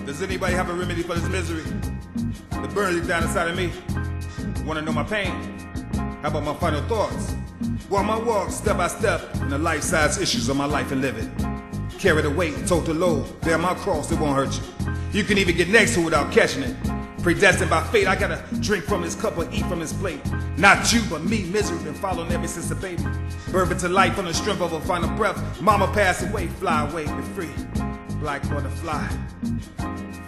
Does anybody have a remedy for this misery that burns deep down inside of me? Wanna know my pain? How about my final thoughts? While my walk step by step in the life-size issues of my life and living. Carry the weight, tote the load, bear my cross, it won't hurt you. You can even get next to it without catching it. Predestined by fate, I gotta drink from his cup or eat from his plate. Not you, but me, misery been following ever since a baby. Birth into life on the strength of a final breath. Mama passed away, fly away, be free. Black butterfly,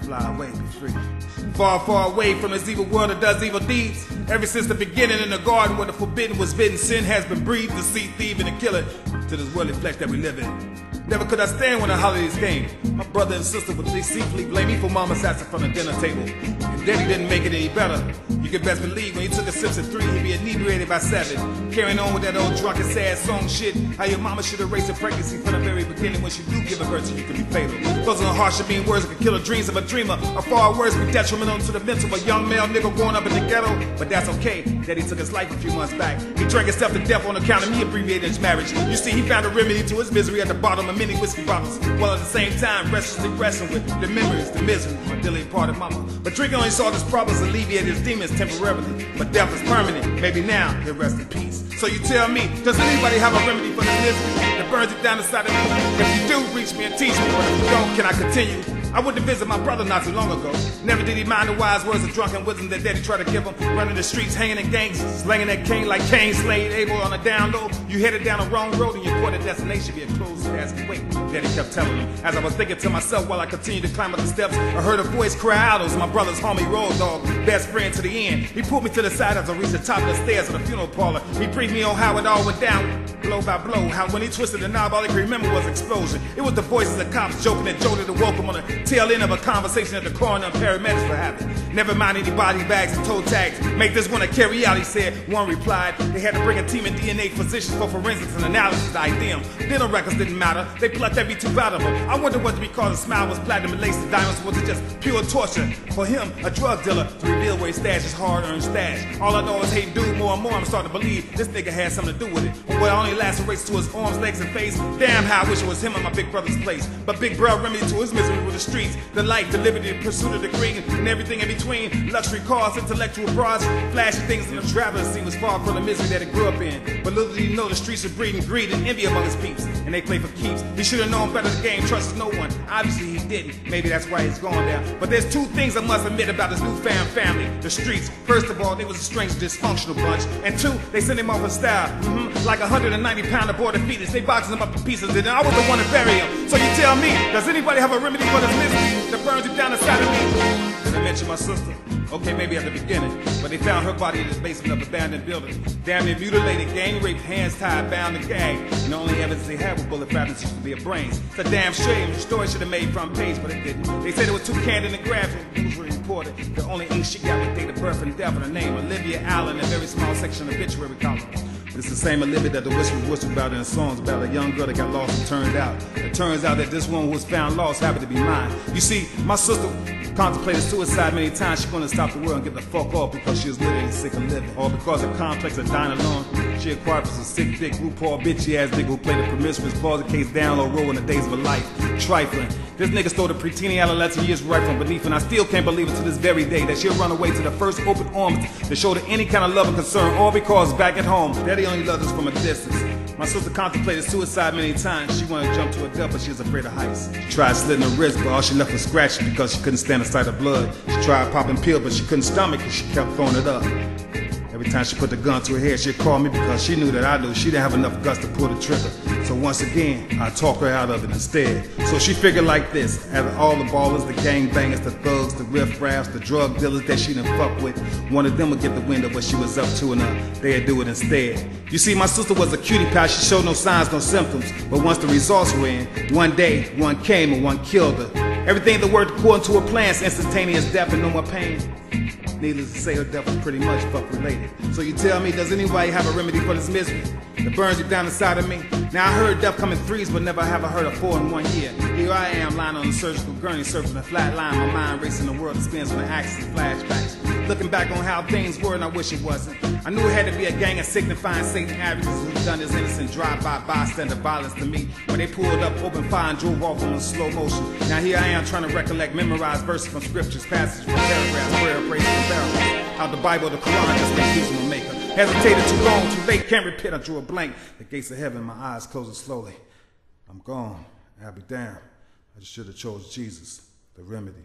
fly away, be free. Far, far away from this evil world that does evil deeds. Ever since the beginning in the garden where the forbidden was bidden, sin has been breathed, deceit, thief, and a killer to this worldly flesh that we live in. Never could I stand when the holidays came. My brother and sister would deceitfully blame me for mama's absence from the dinner table. If daddy didn't make it any better, you can best believe when he took a sips at 3, he'd be inebriated by 7. Carrying on with that old drunken sad song shit. How your mama should erase her pregnancy from the very beginning when she do give a birth to you could be fatal. Those are the harsh and mean words that could kill the dreams of a dreamer. Or far worse, be detrimental to the mental of a young male nigga growing up in the ghetto. But that's okay, daddy took his life a few months back. He drank himself to death on account of me abbreviating his marriage. You see, he found a remedy to his misery at the bottom of many whiskey bottles, while at the same time restlessly wrestling with the memories, the misery, my dearly parted mama. But drinking only solved his problems, alleviated his demons temporarily. But death is permanent, maybe now he'll rest in peace. So you tell me, does anybody have a remedy for this misery that burns it down inside of me? If you do, reach me and teach me, but if you don't, can I continue? I went to visit my brother not too long ago. Never did he mind the wise words of drunken wisdom that daddy tried to give him. Running the streets, hanging in gangs, slanging that cane like Cain slayed Abel on a down low. You headed down the wrong road and your point of destination get close as you wait. Daddy kept telling him. As I was thinking to myself while I continued to climb up the steps, I heard a voice cry out. It was my brother's homie, Road Dog, best friend to the end. He pulled me to the side as I reached the top of the stairs of the funeral parlor. He briefed me on how it all went down, blow by blow. How when he twisted the knob, all he could remember was explosion. It was the voices of cops joking and jolted and woke him on the tail end of a conversation that the coroner and paramedics were having. Never mind any body bags and toe tags. Make this one a carry out, he said. One replied, they had to bring a team of DNA physicians for forensics and analysis to ID them. Dental records didn't matter. They plucked every tooth out of them. I wonder what to be called. A smile was platinum and laced diamonds. Was it just pure torture? For him, a drug dealer, to reveal where he stashed his hard-earned stash. All I know is hate dude more and more. I'm starting to believe this nigga had something to do with it. Well, only lacerates to his arms, legs, and face. Damn how I wish it was him in my big brother's place. But big bro remedy to his misery with the streets, the life, the liberty, the pursuit of the green, and everything in between. Luxury cars, intellectual bras, flashy things in the traveling scene was far from the misery that he grew up in. But little did he know the streets are breeding greed and envy among his peeps, and they play for keeps. He should have known better. The game trusts no one. Obviously he didn't. Maybe that's why he's gone down. But there's two things I must admit about his newfound family. The streets. First of all, they was a strange, dysfunctional bunch. And two, they sent him off in style. Like 190-pound aborted fetus. They boxed him up to pieces, and I was the one to bury him. So you tell me, does anybody have a remedy for this misery that burns it down inside of me? Did I mention my sister? Okay, maybe at the beginning, but they found her body in the basement of an abandoned building. Damn near mutilated, gang raped, hands tied, bound and gagged. And the only evidence they had was bullet fragments used to be her brains. It's a damn shame. The story should have made front page, but it didn't. They said it was too candid and graphic. News reported the only ink she got was date of birth and death and her name, Olivia Allen, a very small section of obituary column. It's the same Olivia that the whispers whistled about in the songs about a young girl that got lost and turned out. It turns out that this one who was found lost happened to be mine. You see, my sister contemplated suicide many times. She wanted to stop the world and get the fuck off because she was literally sick of living. All because of complex of dying alone. She acquired from some sick dick, RuPaul bitchy ass nigga who played a promiscuous closet case down low role in the days of her life. Trifling. This nigga stole the preteeny adolescent years right from beneath, and I still can't believe it to this very day that she'll run away to the first open arms to show her any kind of love and concern, all because back at home, daddy only loves us from a distance. My sister contemplated suicide many times. She wanted to jump to her death, but she was afraid of heights. She tried slitting her wrist, but all she left was scratches because she couldn't stand the sight of blood. She tried popping pills, but she couldn't stomach it. She kept throwing it up. Every time she put the gun to her head, she'd call me because she knew that I knew she didn't have enough guts to pull the trigger. So once again, I talk her out of it instead. So she figured like this: out of all the ballers, the gangbangers, the thugs, the riffraffs, the drug dealers that she done fucked with, one of them would get the wind of what she was up to, and they'd do it instead. You see, my sister was a cutie pie. She showed no signs, no symptoms. But once the results were in, one day, one came and one killed her. Everything that worked according to her plans, instantaneous death and no more pain. Needless to say, her death was pretty much fuck related. So you tell me, does anybody have a remedy for this misery that burns deep down inside of me. Now I heard death come in threes, but never have I heard of 4 in 1 year. Here I am, lying on the surgical gurney, surfing a flat line. My mind racing the world that spins on the axis of flashbacks. Looking back on how things were, and I wish it wasn't. I knew it had to be a gang of signifying Satan advocates who done his innocent drive-by bystander violence to me. When they pulled up, opened fire, and drove off on slow motion. Now here I am trying to recollect, memorize verses from scriptures, passages from paragraphs, prayer, praise, and barrels. How the Bible, the Quran, just make use of a maker. Hesitated too long, too late, can't repent, I drew a blank. The gates of heaven, my eyes closing slowly. I'm gone, I'll be damned. I just should have chose Jesus, the remedy.